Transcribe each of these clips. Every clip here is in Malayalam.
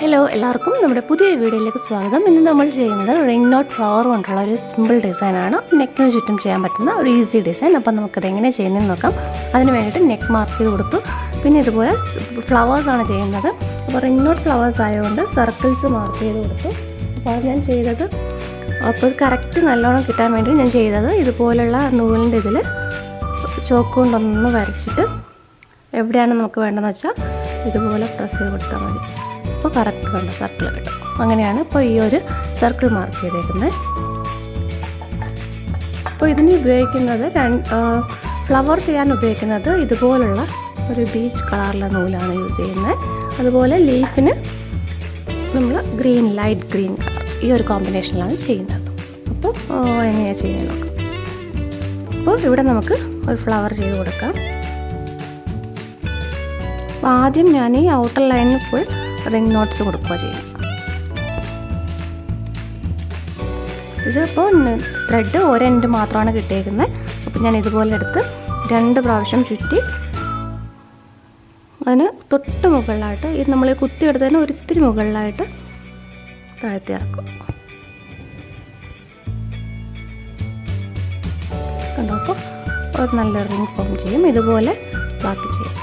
ഹലോ എല്ലാവർക്കും നമ്മുടെ പുതിയൊരു വീഡിയോയിലേക്ക് സ്വാഗതം. ഇന്ന് നമ്മൾ ചെയ്യുന്നത് റിംഗ് നോട്ട് ഫ്ലവർ കൊണ്ടുള്ള ഒരു സിമ്പിൾ ഡിസൈനാണ്. നെക്കിന് ചുറ്റും ചെയ്യാൻ പറ്റുന്ന ഒരു ഈസി ഡിസൈൻ. അപ്പം നമുക്കത് എങ്ങനെ ചെയ്യുന്നതെന്ന് നോക്കാം. അതിന് വേണ്ടിയിട്ട് നെക്ക് മാർക്ക് ചെയ്ത് കൊടുത്തു. പിന്നെ ഇതുപോലെ ഫ്ലവേഴ്സാണ് ചെയ്യുന്നത്. അപ്പോൾ റിംഗ് നോട്ട് ഫ്ലവേഴ്സ് ആയതുകൊണ്ട് സർക്കിൾസ് മാർക്ക് ചെയ്ത് കൊടുത്തു. അപ്പോൾ അത് ഞാൻ ചെയ്തത് അപ്പോൾ കറക്റ്റ് നല്ലോണം കിട്ടാൻ വേണ്ടി ഞാൻ ചെയ്തത് ഇതുപോലുള്ള നൂലിൻ്റെ ഇതിൽ ചോക്ക് കൊണ്ടൊന്ന് വരച്ചിട്ട് എവിടെയാണ് നമുക്ക് വേണ്ടതെന്ന് വെച്ചാൽ ഇതുപോലെ പ്രസ് ചെയ്ത് കൊടുത്താൽ മതി. അപ്പോൾ കറക്റ്റ് കണ്ട സർക്കിൾ കിട്ടും. അങ്ങനെയാണ് ഇപ്പോൾ ഈ ഒരു സർക്കിൾ മാർക്ക് ചെയ്തേക്കുന്നത്. അപ്പോൾ ഇതിന് ഉപയോഗിക്കുന്നത് ഫ്ലവർ ചെയ്യാൻ ഉപയോഗിക്കുന്നത് ഇതുപോലുള്ള ഒരു ബീച്ച് കളറിലെ നൂലാണ് യൂസ് ചെയ്യുന്നത്. അതുപോലെ ലീഫിന് നമ്മൾ ഗ്രീൻ, ലൈറ്റ് ഗ്രീൻ കളർ, ഈ ഒരു കോമ്പിനേഷനിലാണ് ചെയ്യുന്നത്. അപ്പോൾ എങ്ങനെയാണ് ചെയ്യുന്നത് നോക്കാം. അപ്പോൾ ഇവിടെ നമുക്ക് ഒരു ഫ്ലവർ ചെയ്ത് കൊടുക്കാം. അപ്പോൾ ആദ്യം ഞാൻ ഈ ഔട്ടർ ലൈനിൽ ഫുൾ റിംഗ് നോട്ട്സ് കൊടുക്കുക ചെയ്യും. ഇതിപ്പോൾ ത്രെഡ് ഒരെൻഡ് മാത്രമാണ് കിട്ടിയേക്കുന്നത്. അപ്പോൾ ഞാൻ ഇതുപോലെ എടുത്ത് 2 പ്രാവശ്യം ചുറ്റി അതിന് തൊട്ട് മുകളിലായിട്ട് ഇത് നമ്മൾ കുത്തിയെടുത്തതിന് ഒരിത്തിരി മുകളിലായിട്ട് താഴ്ത്തി ഇറക്കും. കണ്ടോ, അപ്പോൾ ഒരു നല്ല റിംഗ് ഫോം ചെയ്യും. ഇതുപോലെ ബാക്കി ചെയ്യും.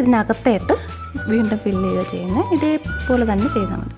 ഇതിനകത്തായിട്ട് വീണ്ടും ഫില്ല് ചെയ്യുക ചെയ്യുന്നത്. ഇതേപോലെ തന്നെ ചെയ്താൽ മതി.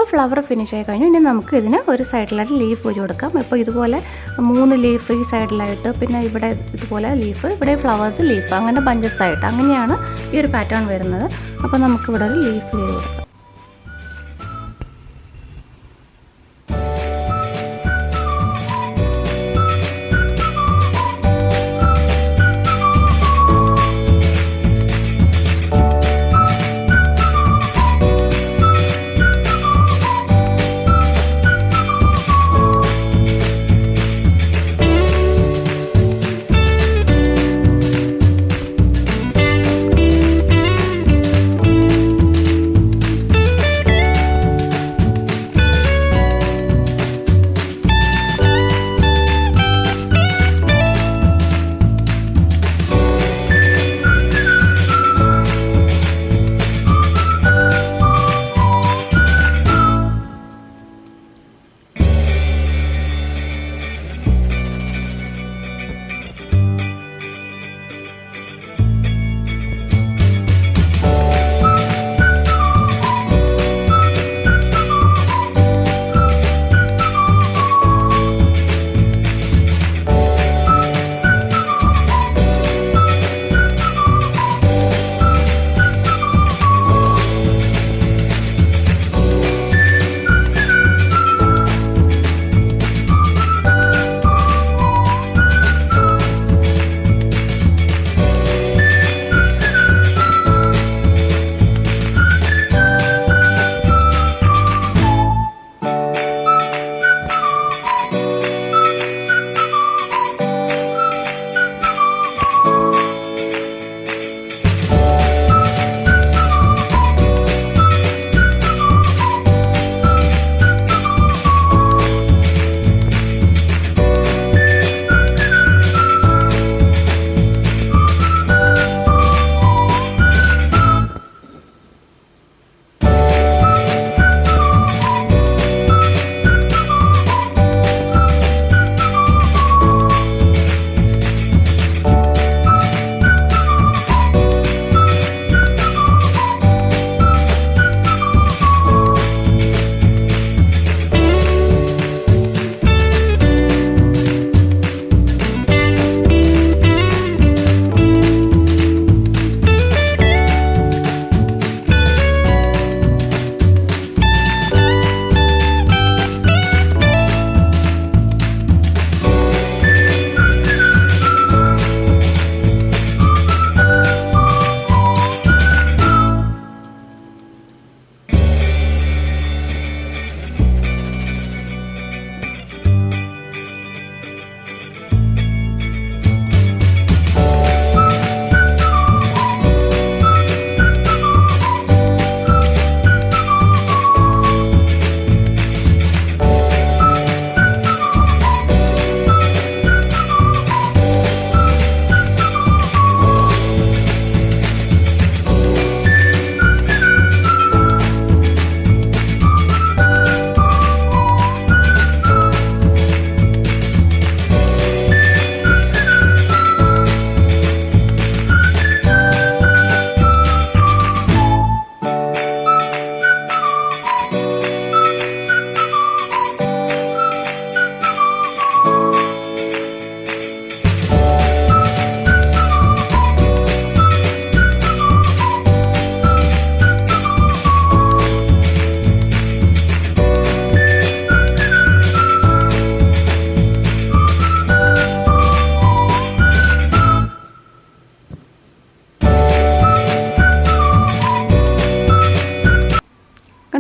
ഫ്ലവർ ഫിനിഷ് ആയി കഴിഞ്ഞു. ഇനി നമുക്ക് ഇതിന് ഒരു സൈഡിലായിട്ട് ലീഫ് വെച്ച് കൊടുക്കാം. ഇപ്പോൾ ഇതുപോലെ 3 ലീഫ് ഈ സൈഡിലായിട്ട്, പിന്നെ ഇവിടെ ഇതുപോലെ ലീഫ്, ഇവിടെ ഫ്ലവേഴ്സ് ലീഫ്, അങ്ങനെ ബഞ്ചസ് ആയിട്ട് അങ്ങനെയാണ് ഈ ഒരു പാറ്റേൺ വരുന്നത്. അപ്പോൾ നമുക്കിവിടെ ഒരു ലീഫ് ചെയ്ത് കൊടുക്കാം.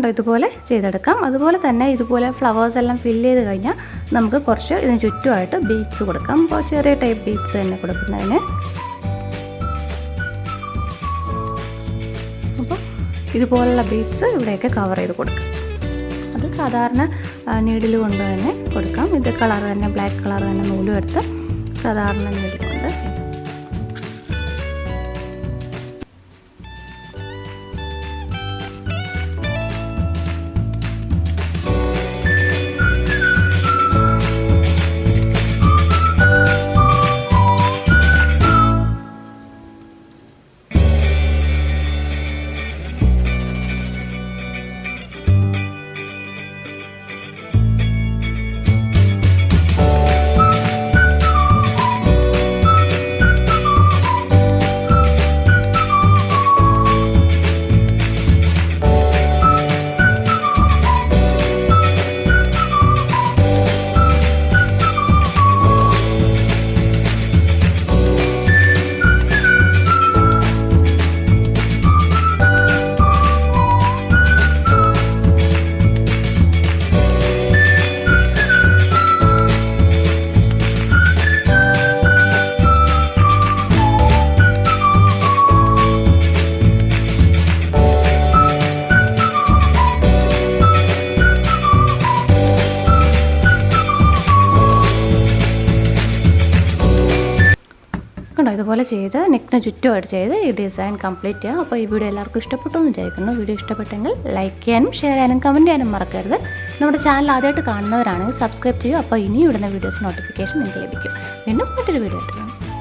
കണ്ടോ, ഇതുപോലെ ചെയ്തെടുക്കാം. അതുപോലെ തന്നെ ഇതുപോലെ ഫ്ലവേഴ്സ് എല്ലാം ഫില്ല് ചെയ്ത് കഴിഞ്ഞാൽ നമുക്ക് കുറച്ച് ഇതിന് ചുറ്റുമായിട്ട് ബീഡ്സ് കൊടുക്കാം. അപ്പോൾ ചെറിയ ടൈപ്പ് ബീഡ്സ് തന്നെ കൊടുക്കുന്നതിന്. അപ്പോൾ ഇതുപോലുള്ള ബീഡ്സ് ഇവിടെയൊക്കെ കവർ ചെയ്ത് കൊടുക്കാം. അത് സാധാരണ നീഡിൽ കൊണ്ട് തന്നെ കൊടുക്കാം. ഇത് കളർ തന്നെ, ബ്ലാക്ക് കളർ തന്നെ നൂലും എടുത്ത് സാധാരണ നീഡിൽ കൊണ്ട് ചെയ്യാം. കണ്ടോ, ഇതുപോലെ ചെയ്ത് നെക്കിന് ചുറ്റുമായിട്ട് ചെയ്ത് ഈ ഡിസൈൻ കംപ്ലീറ്റ് ചെയ്യാം. അപ്പോൾ ഈ വീഡിയോ എല്ലാവർക്കും ഇഷ്ടപ്പെട്ടു എന്ന് വിചാരിക്കുന്നു. വീഡിയോ ഇഷ്ടപ്പെട്ടെങ്കിൽ ലൈക്ക് ചെയ്യാനും ഷെയർ ചെയ്യാനും കമൻറ്റ് ചെയ്യാനും മറക്കരുത്. നമ്മുടെ ചാനൽ ആദ്യമായിട്ട് കാണുന്നവരാണെങ്കിൽ സബ്സ്ക്രൈബ് ചെയ്യും. അപ്പോൾ ഇനി ഇടുന്ന വീഡിയോസ് നോട്ടിഫിക്കേഷൻ നിങ്ങൾക്ക് ലഭിക്കും. വീണ്ടും മറ്റൊരു വീഡിയോ ആയിട്ട് കാണാം.